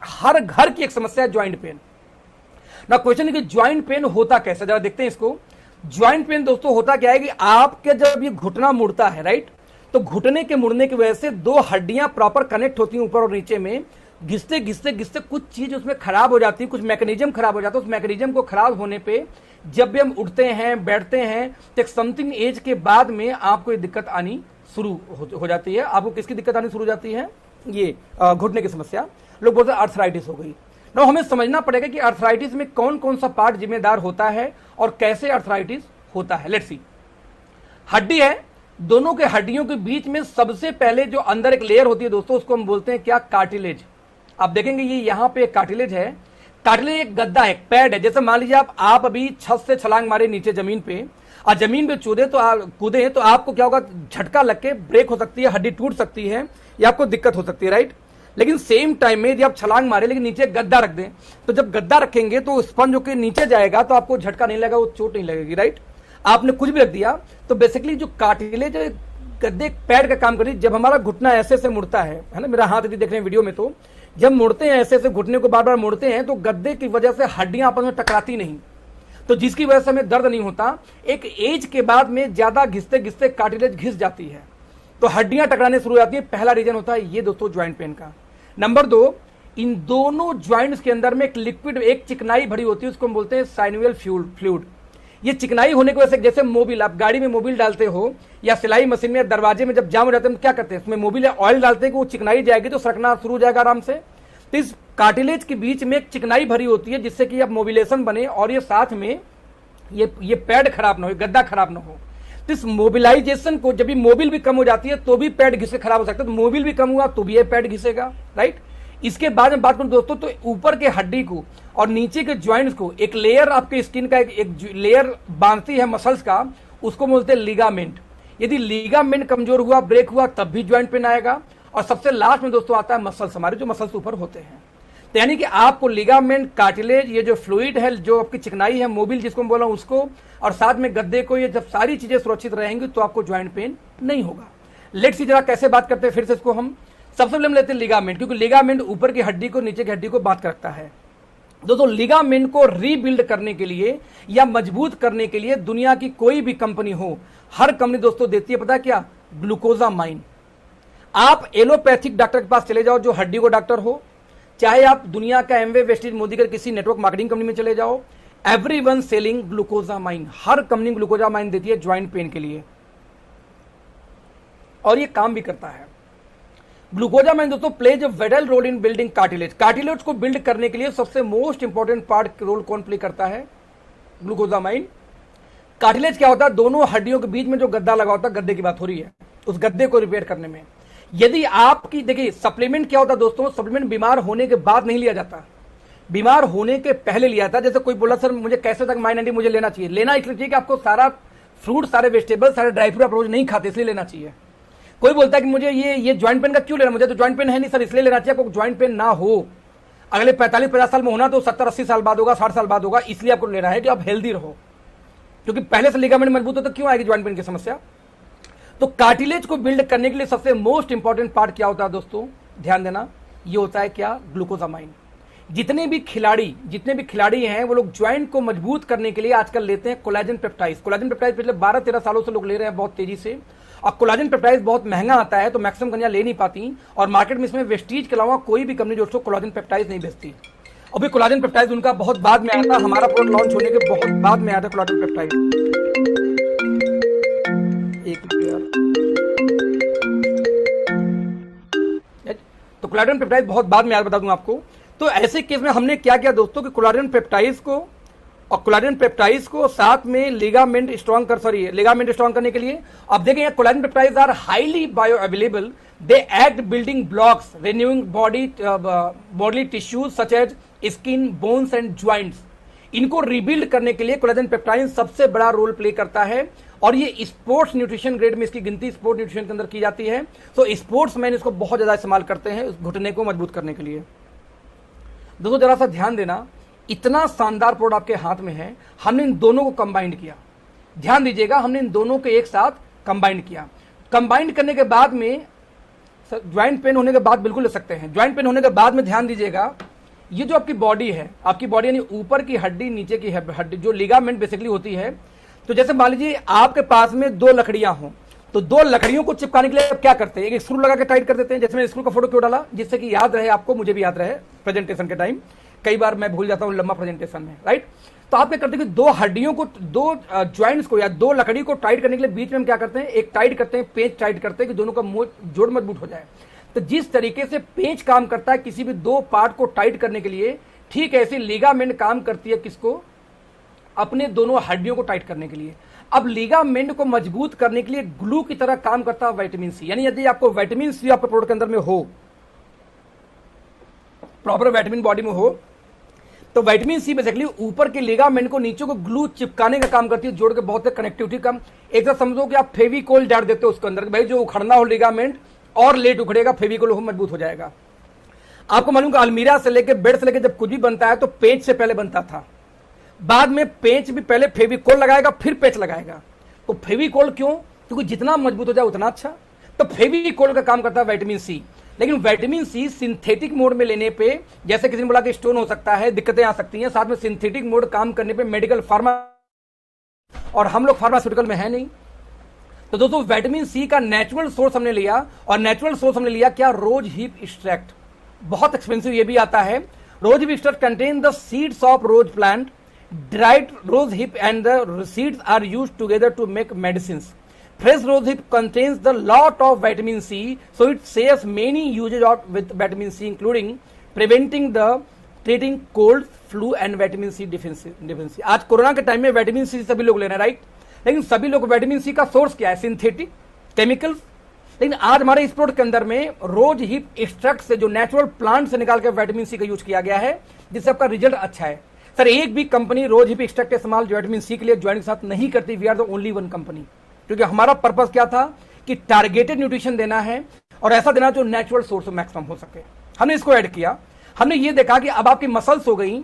हर घर की एक समस्या है ज्वाइंट पेन। ना क्वेश्चन है कि ज्वाइंट पेन होता कैसे, जरा देखते हैं इसको। ज्वाइंट पेन दोस्तों होता क्या है कि आपके जब ये घुटना मुड़ता है, राइट, तो घुटने के मुड़ने की वजह से दो हड्डियां प्रॉपर कनेक्ट होती हैं ऊपर और नीचे में, घिसते घिसते घिसते कुछ चीज उसमें खराब हो जाती है, कुछ मैकेनिज्म खराब हो जाता है। उस मैकेनिज्म को खराब होने पे जब भी हम उठते हैं बैठते हैं तो एक समथिंग एज के बाद में आपको ये दिक्कत आनी शुरू हो जाती है। आपको किसकी दिक्कत आनी शुरू हो जाती है? ये घुटने की समस्या, लोग बोलते हैं अर्थराइटिस हो गई। ना हमें समझना पड़ेगा कि अर्थराइटिस में कौन कौन सा पार्ट जिम्मेदार होता है और कैसे अर्थराइटिस होता है। लेट्स सी, हड्डी है, दोनों के हड्डियों के बीच में सबसे पहले जो अंदर एक लेयर होती है दोस्तों, उसको हम बोलते हैं क्या? कार्टिलेज। आप देखेंगे ये यहां पे एक कार्टिलेज है। कार्टिलेज एक गद्दा है, पैड है। जैसे मान लीजिए आप अभी छत से छलांग मारे नीचे जमीन पे और जमीन पे कूदे तो आपको क्या होगा? झटका लग के ब्रेक हो सकती है, हड्डी टूट सकती है या आपको दिक्कत हो सकती है, राइट। लेकिन सेम टाइम में यदि आप छलांग मारे लेकिन नीचे गद्दा रख दें, तो जब गद्दा रखेंगे तो स्पंज होकर नीचे जाएगा तो आपको झटका नहीं लगेगा, वो चोट नहीं लगेगी, राइट। आपने कुछ भी रख दिया तो बेसिकली जो कार्टिलेज गद्दे पैड का काम करिए। जब हमारा घुटना ऐसे से मुड़ता है ना, मेरा हाथ यदि देख रहे हैं वीडियो में, तो जब मुड़ते हैं ऐसे से घुटने को बार बार मुड़ते हैं तो गद्दे की वजह से हड्डियां आपस में टकराती नहीं, तो जिसकी वजह से हमें दर्द नहीं होता। एक एज के बाद में ज्यादा घिसते घिसते कार्टिलेज घिस जाती है तो हड्डियां टकराने शुरू हो जाती है। पहला रीजन होता है ये दोस्तों ज्वाइंट पेन का। नंबर 2, इन दोनों ज्वाइंट्स के अंदर में एक लिक्विड, एक चिकनाई भरी होती है, उसको हम बोलते हैं साइनोवियल फ्लूइड। ये चिकनाई होने की वजह से, जैसे मोबिल, आप गाड़ी में मोबिल डालते हो या सिलाई मशीन में या दरवाजे में जब जाम हो जाते हैं तो क्या करते हैं? उसमें मोबिल या ऑयल डालते हैं कि वो चिकनाई जाएगी तो सरकना शुरू हो जाएगा आराम से। तो इस कार्टिलेज के बीच में एक चिकनाई भरी होती है जिससे कि अब मोबिलेशन बने और ये साथ में ये पैड खराब ना हो, गद्दा खराब ना हो। तो इस मोबिलाइजेशन को, जब भी मोबिल भी कम हो जाती है तो भी पैड घिसे खराब हो सकता है, तो मोबिल भी कम हुआ तो भी ये पैड घिसेगा, राइट। इसके बाद में बात करूं दोस्तों, तो ऊपर के हड्डी को और नीचे के ज्वाइंट्स को एक लेयर, आपके स्किन का एक लेयर बांधती है मसल्स का, उसको बोलते हैं लिगामेंट। यदि लिगामेंट कमजोर हुआ, ब्रेक हुआ, तब भी ज्वाइंट पेन आएगा। और सबसे लास्ट में दोस्तों आता है मसल्स, हमारे जो मसल्स ऊपर होते हैं। तो यानी कि आपको लिगामेंट, कार्टिलेज, ये जो फ्लूइड है, जो आपकी चिकनाई है, मोबिल जिसको हम बोला उसको, और साथ में गद्दे को, ये जब सारी चीजें सुरक्षित रहेंगी तो आपको ज्वाइंट पेन नहीं होगा। लेट्स सी जरा कैसे बात करते हैं फिर से इसको हम। सबसे पहले हम लेते हैं लिगामेंट, क्योंकि लिगामेंट ऊपर की हड्डी को नीचे की हड्डी को बात रखता है। दोस्तों लिगामेंट को रीबिल्ड करने के लिए या मजबूत करने के लिए दुनिया की कोई भी कंपनी हो, हर कंपनी दोस्तों देती है पता है क्या? ग्लूकोजामाइन। आप एलोपैथिक डॉक्टर के पास चले जाओ, जो हड्डी को डॉक्टर हो, चाहे आप दुनिया का एमवे, वेस्टेज, मोदी का किसी नेटवर्क मार्केटिंग कंपनी में चले जाओ, एवरीवन सेलिंग ग्लूकोजामाइन। हर कंपनी ग्लूकोजामाइन देती है ज्वाइंट पेन के लिए और ये काम भी करता है। ग्लूकोजामाइन दोस्तों plays a vital role in building cartilage. Cartilage को बिल्ड करने के लिए सबसे मोस्ट इंपॉर्टेंट पार्ट रोल कौन प्ले करता है? ग्लूकोजामाइन। कार्टिलेज क्या होता है? दोनों हड्डियों के बीच में जो गद्दा लगा होता है, गद्दे की बात हो रही है, उस गद्दे को रिपेयर करने में। यदि आपकी, देखिए सप्लीमेंट क्या होता है दोस्तों, सप्लीमेंट बीमार होने के बाद नहीं लिया जाता, बीमार होने के पहले लिया था। जैसे कोई बोला सर मुझे कैसे तक माइन मुझे लेना चाहिए, लेना इसलिए चाहिए कि आपको सारा फ्रूट, सारे वेजिटेबल, सारे ड्राई फ्रूट आप रोज नहीं खाते, इसलिए लेना चाहिए। कोई बोलता है कि मुझे ये ज्वाइंट पेन का क्यों लेना, मुझे तो ज्वाइंट पेन है नहीं सर, इसलिए लेना चाहिए। आपको ज्वाइंट पेन ना हो, अगले 45-50 साल में होना तो 70-80 साल बाद होगा, 60 साल बाद होगा, इसलिए आपको लेना है कि आप हेल्दी रहो, क्योंकि पहले से लिगामेंट मजबूत हो तो क्यों आएगी ज्वाइंट पेन की समस्या। तो कार्टिलेज को बिल्ड करने के लिए सबसे मोस्ट इंपॉर्टेंट पार्ट क्या होता है दोस्तों, ध्यान देना, ये होता है क्या? ग्लूकोजामाइन। जितने भी खिलाड़ी हैं वो लोग ज्वाइंट को मजबूत करने के लिए आजकल लेते हैं कोलेजन पेप्टाइड्स। कोलेजन पेप्टाइड्स पिछले 12-13 सालों से लोग ले रहे हैं बहुत तेजी से, और कोलेजन पेप्टाइड्स बहुत महंगा आता है तो मैक्सिमम कंपनियां ले नहीं पाती, और मार्केट में इसमें वेस्टीज के अलावा कोई भी कंपनी दोस्तों कोलेजन पेप्टाइड्स नहीं बेचती। अभी कोलेजन पेप्टाइड्स उनका बहुत बाद में आया था, हमारा प्रोडक्ट लॉन्च होने के बहुत बाद में आया था कोलेजन पेप्टाइड। तो कोलेजन पेप्टाइड बहुत बाद में आया, बता दूं आपको। तो ऐसे केस में हमने क्या किया दोस्तों कि कोलेजन पेप्टाइड्स को साथ में लिगामेंट स्ट्रॉन्ग करने के लिए, आप देखेंगे collagen peptides are highly bioavailable, they act building blocks, renewing body tissues such as skin, bones and joints. इनको रिबिल्ड करने के लिए कोलेजन पेप्टाइड सबसे बड़ा रोल प्ले करता है, और ये स्पोर्ट्स न्यूट्रिशन ग्रेड में इसकी गिनती स्पोर्ट्स न्यूट्रिशन के अंदर की जाती है। तो स्पोर्ट्स मैन इसको बहुत ज्यादा इस्तेमाल करते हैं घुटने को मजबूत करने के लिए। दोस्तों जरा सा ध्यान देना, इतना शानदार प्रोडक्ट आपके हाथ में है, हमने इन दोनों को कंबाइंड किया। ध्यान दीजिएगा, हमने इन दोनों को एक साथ कंबाइंड किया। कंबाइंड करने के बाद में ज्वाइंट पेन होने के बाद बिल्कुल ले सकते हैं। ज्वाइंट पेन होने के बाद में ध्यान दीजिएगा, ये जो आपकी बॉडी है, आपकी बॉडी यानी ऊपर की हड्डी नीचे की हड्डी, जो लिगामेंट बेसिकली होती है। तो जैसे मान लीजिए आपके पास में 2 लकड़ियां हों, तो 2 लकड़ियों को चिपकाने के लिए आप क्या करते हैं, एक स्क्रू लगा के टाइट कर देते हैं। जैसे मैंने स्क्रू का फोटो क्यों डाला, जिससे कि याद रहे आपको, मुझे भी याद रहे प्रेजेंटेशन के टाइम, कई बार मैं भूल जाता हूं लंबा प्रेजेंटेशन में, राइट। तो आप क्या करते हैं कि 2 हड्डियों को, 2 ज्वाइंट्स को या 2 लकड़ी को टाइट करने के लिए बीच में हम क्या करते हैं, एक टाइट करते हैं, पेंच टाइट करते हैं कि दोनों का जोड़ मजबूत हो जाए। तो जिस तरीके से पेंच काम करता है किसी भी 2 पार्ट को टाइट करने के लिए, ठीक ऐसे लिगामेंट काम करती है किसको, अपने दोनों हड्डियों को टाइट करने के लिए। अब लिगामेंट को मजबूत करने के लिए ग्लू की तरह काम करता है विटामिन सी। यानी यदि आपको विटामिन सी आपके प्रोडक्ट के अंदर में हो, प्रॉपर विटामिन बॉडी में हो, तो विटामिन सी बेसिकली ऊपर के लिगामेंट को नीचे को ग्लू चिपकाने का काम करती है, जोड़ के बहुत कनेक्टिविटी कम। एक तरह समझो कि आप फेविकोल डाल देते हो उसके अंदर, भाई जो उखड़ना हो लिगामेंट और लेट उखड़ेगा, फेविकोल हो मजबूत हो जाएगा। आपको मालूम कि अलमीरा से लेके बेड से लेके जब कुछ भी बनता है तो पेंच से पहले बनता था, बाद में पेंच भी पहले फेविकोल लगाएगा फिर पेंच लगाएगा। तो फेविकोल क्यों, क्योंकि जितना मजबूत हो जाए उतना अच्छा। तो फेविकोल का काम करता है विटामिन सी। लेकिन विटामिन सी सिंथेटिक मोड में लेने पे, जैसे किसी ने बोला कि स्टोन हो सकता है, दिक्कतें आ सकती हैं, साथ में सिंथेटिक मोड काम करने पे मेडिकल फार्मा, और हम लोग फार्मास्यूटिकल में है नहीं। तो दोस्तों विटामिन सी का नेचुरल सोर्स हमने लिया, और नेचुरल सोर्स हमने लिया क्या, रोज हिप एक्सट्रैक्ट। बहुत एक्सपेंसिव ये भी आता है। Rose hip extract contain the seeds of rose plant, dried rose hip and the seeds are used together to make medicines. Fresh rose hip contains the lot of vitamin C, so it saves many uses of with vitamin C, including preventing the treating cold, flu and vitamin C deficiency. आज corona के time में vitamin C सभी लोग ले रहे हैं, right. लेकिन सभी लोग विटामिन सी का सोर्स क्या है, सिंथेटिक केमिकल्स। लेकिन आज हमारे इस प्रोडक्ट के अंदर में रोज हिप एक्सट्रैक्ट से, जो नेचुरल प्लांट से निकाल के विटामिन सी का यूज किया गया है, जिससे आपका रिजल्ट अच्छा है। सर एक भी कंपनी रोज हिप एक्सट्रैक्ट का इस्तेमाल विटामिन सी के लिए ज्वाइंट के साथ नहीं करती। We are the only one company, क्योंकि हमारा पर्पस क्या था कि टारगेटेड न्यूट्रिशन देना है, और ऐसा देना जो नेचुरल सोर्स मैक्सिमम हो सके। हमने इसको ऐड किया। हमने ये देखा कि अब आपकी मसल्स हो गई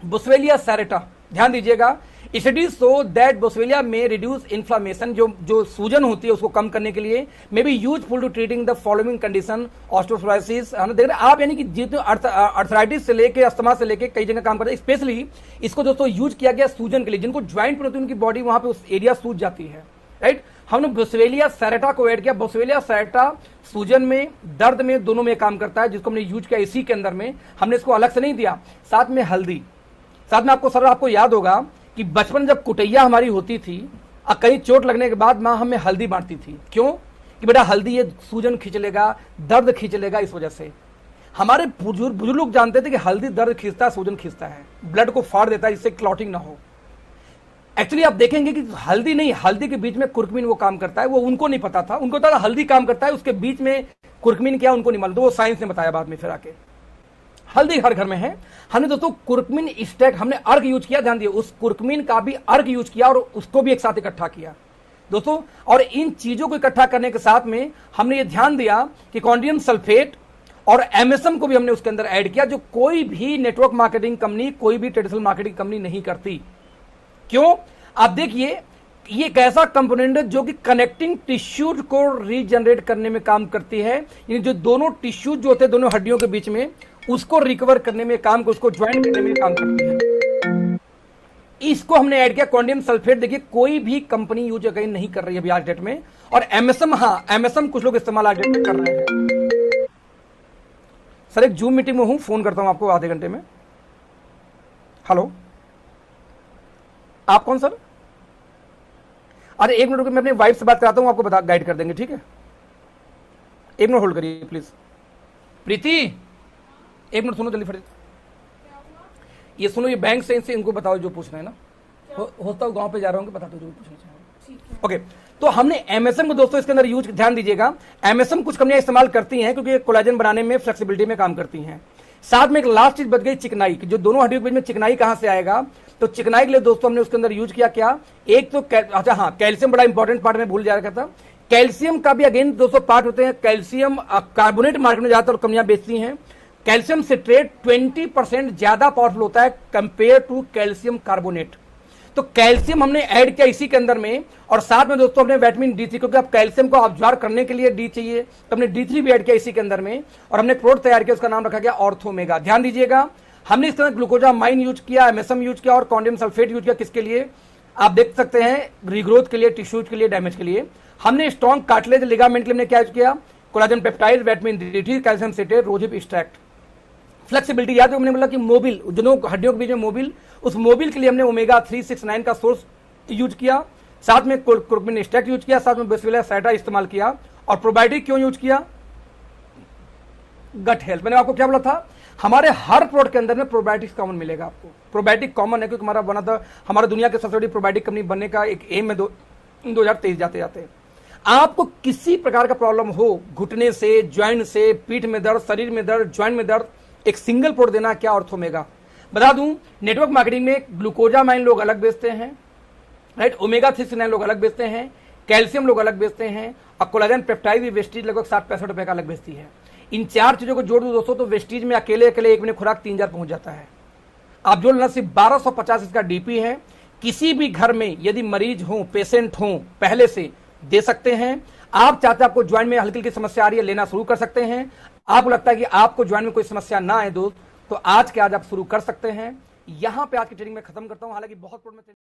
बोस्वेलिया सेरेटा। ध्यान दीजिएगा, स्टडीज सो दैट बोस्वेलिया में रिड्यूस इन्फ्लामेशन, जो सूजन होती है उसको कम करने के लिए, may be useful to treating the following condition, osteoporosis. देख रहे आप, यानी कि जितने अर्थराइटिस से लेके अस्थमा से लेके कई जगह काम करते हैं। स्पेशली इसको दोस्तों यूज किया गया सूजन के लिए, जिनको ज्वाइंट पर होती है उनकी बॉडी वहां पे उस एरिया सूज जाती है, राइट। हमने बोस्वेलिया सेरेटा को ऐड किया। बोस्वेलिया सेरेटा सूजन में, दर्द में, दोनों में काम करता है, जिसको हमने यूज किया इसी के अंदर में। हमने इसको अलग से नहीं दिया। साथ में हल्दी, साथ में आपको सर आपको याद होगा कि बचपन जब कुटैया हमारी होती थी, कहीं चोट लगने के बाद माँ हमें हल्दी बांटती थी। क्यों, कि बेटा हल्दी ये सूजन खींच लेगा, दर्द खींच लेगा। इस वजह से हमारे बुजुर्ग लोग जानते थे कि हल्दी दर्द खींचता है, सूजन खींचता है, ब्लड को फाड़ देता है, जिससे क्लॉटिंग ना हो। एक्चुअली आप देखेंगे कि हल्दी नहीं, हल्दी के बीच में कुर्कुमिन वो काम करता है, वो उनको नहीं पता था। उनको पता था हल्दी काम करता है, उसके बीच में कुर्कुमिन क्या उनको नहीं मालूम, तो वो साइंस ने बताया बाद में फिर आके। हल्दी हर घर में है। हमने दोस्तों कुर्कुमिन स्टैक, हमने अर्क यूज किया, ध्यान दिए, उस कुर्कुमिन का भी अर्क यूज किया और उसको भी एक साथ इकट्ठा किया दोस्तों। और इन चीजों को इकट्ठा करने के साथ में हमने ये ध्यान दिया कि कॉन्डियम सल्फेट और एमएसएम को भी हमने उसके अंदर ऐड किया, जो कोई भी नेटवर्क मार्केटिंग कंपनी, कोई भी ट्रेडिशनल मार्केटिंग कंपनी नहीं करती। क्यों, आप देखिए, ये एक ऐसा कंपोनेंट है जो कि कनेक्टिंग टिश्यूज को रीजनरेट करने में काम करती है। यानी जो दोनों टिश्यूज जो होते हैं दोनों हड्डियों के बीच में, उसको रिकवर करने में काम, उसको ज्वाइंट करने में काम करती है। इसको हमने ऐड किया कॉन्डियम सल्फेट। देखिए कोई भी कंपनी यूज कहीं नहीं कर रही है अभी आज डेट में। और एमएसएम, हाँ एमएसएम कुछ लोग इस्तेमाल आज डेट में कर रहे हैं। सर एक जूम मीटिंग में हूं, फोन करता हूं आपको आधे घंटे में। हेलो, आप कौन सर? अरे एक मिनट, मैं अपनी वाइफ से बात कराता हूं, आपको बता गाइड कर देंगे, ठीक है? एक मिनट होल्ड करिए प्लीज। प्रीति एक मिनट सुनो जल्दी फटे। ये सुनो, ये बैंक से इनसे इनको बताओ जो पूछना है ना। होता हूँ गांव पे जा रहा हूँ, बता दो जो पूछना चाहिए। ओके, तो हमने एमएसएम को दोस्तों इसके अंदर यूज, ध्यान दीजिएगा, एमएसएम कुछ कंपनियां इस्तेमाल करती हैं क्योंकि कोलेजन बनाने में, फ्लेक्सिबिलिटी में काम करती हैं। साथ में एक लास्ट चीज बच गई चिकनाई, जो दोनों हड्डियों के बीच में चिकनाई कहां से आएगा, तो चिकनाई के लिए दोस्तों हमने उसके अंदर यूज किया क्या, एक तो अच्छा हाँ, कैल्शियम बड़ा इंपॉर्टेंट पार्ट में भूल जा रहा था। कैल्शियम का भी अगेन दोस्तों पार्ट होते हैं। कैल्शियम कार्बोनेट मार्केट में ज्यादातर कंपनियां बेचती हैं। कैल्शियम सिट्रेट 20% ज्यादा पावरफुल होता है कंपेयर टू कैल्शियम कार्बोनेट। तो कैल्शियम हमने ऐड किया इसी के अंदर में, और साथ में दोस्तों हमने विटामिन D3, क्योंकि आप कैल्शियम को ऑब्जॉर्व करने के लिए डी चाहिए, तो हमने D3 भी ऐड किया इसी के अंदर में। और हमने प्रोडक्ट तैयार किया, उसका नाम रखा गया ऑर्थोमेगा। ध्यान दीजिएगा, हमने इस तरह ग्लूकोजामाइन यूज किया, एमएसएम यूज किया और कॉन्डियम सल्फेट यूज किया। किसके लिए? आप देख सकते हैं रीग्रोथ के लिए, टिश्यूज के लिए, डैमेज के लिए। हमने स्ट्रॉन्ग कार्टिलेज लिगामेंट के लिए क्या यूज किया? Collagen peptide, vitamin D, calcium citrate, rosehip extract. Flexibility, याद है हमने बोला कि मोबिल, दोनों हड्डियों के बीच में मोबिल, उस मोबिल के लिए हमने ओमेगा 369 का सोर्स यूज किया, साथ में कुर्कुमिन एक्सट्रैक्ट यूज किया, साथ में बेसिलस साइटा इस्तेमाल किया। और प्रोबायोटिक क्यों यूज किया? Gut health. मैंने आपको क्या बोला था? हमारे हर प्रोडक्ट के अंदर में प्रोबायोटिक्स कॉमन मिलेगा आपको। प्रोबायोटिक कॉमन है क्योंकि हमारा बना था, हमारा दुनिया के सबसे बड़ी प्रोबायोटिक कंपनी बनने का एक एम है 2023 जाते जाते। आपको किसी प्रकार का प्रॉब्लम हो, घुटने से, ज्वाइंट से, पीठ में दर्द, शरीर में दर्द, ज्वाइंट में दर्द, एक सिंगल प्रोडक्ट देना क्या ऑर्थोमेगा। बता दूं, नेटवर्क मार्केटिंग में ग्लूकोजामाइन लोग अलग बेचते हैं, राइट, ओमेगा 369 लोग अलग बेचते हैं, कैल्शियम लोग अलग बेचते हैं, और कोलाजन पेप्टाइड वेस्टीज लगभग 60-65 रुपए का अलग बेचती है। इन चार चीजों को जोड़ दो दोस्तों तो वेस्टीज में अकेले एक महीने खुराक 3000 पहुंच जाता है। आप जोड़ लेना, सिर्फ 1250 इसका डीपी है। किसी भी घर में यदि मरीज हो, पेशेंट हो, पहले से दे सकते हैं। आप चाहते हैं आपको ज्वाइंट में हल्की हल्की समस्या आ रही है, लेना शुरू कर सकते हैं। आपको लगता है कि आपको ज्वाइंट में कोई समस्या ना आए दोस्त, तो आज के आज आप शुरू कर सकते हैं। यहां पे आज की ट्रेनिंग में खत्म करता हूं। हालांकि बहुत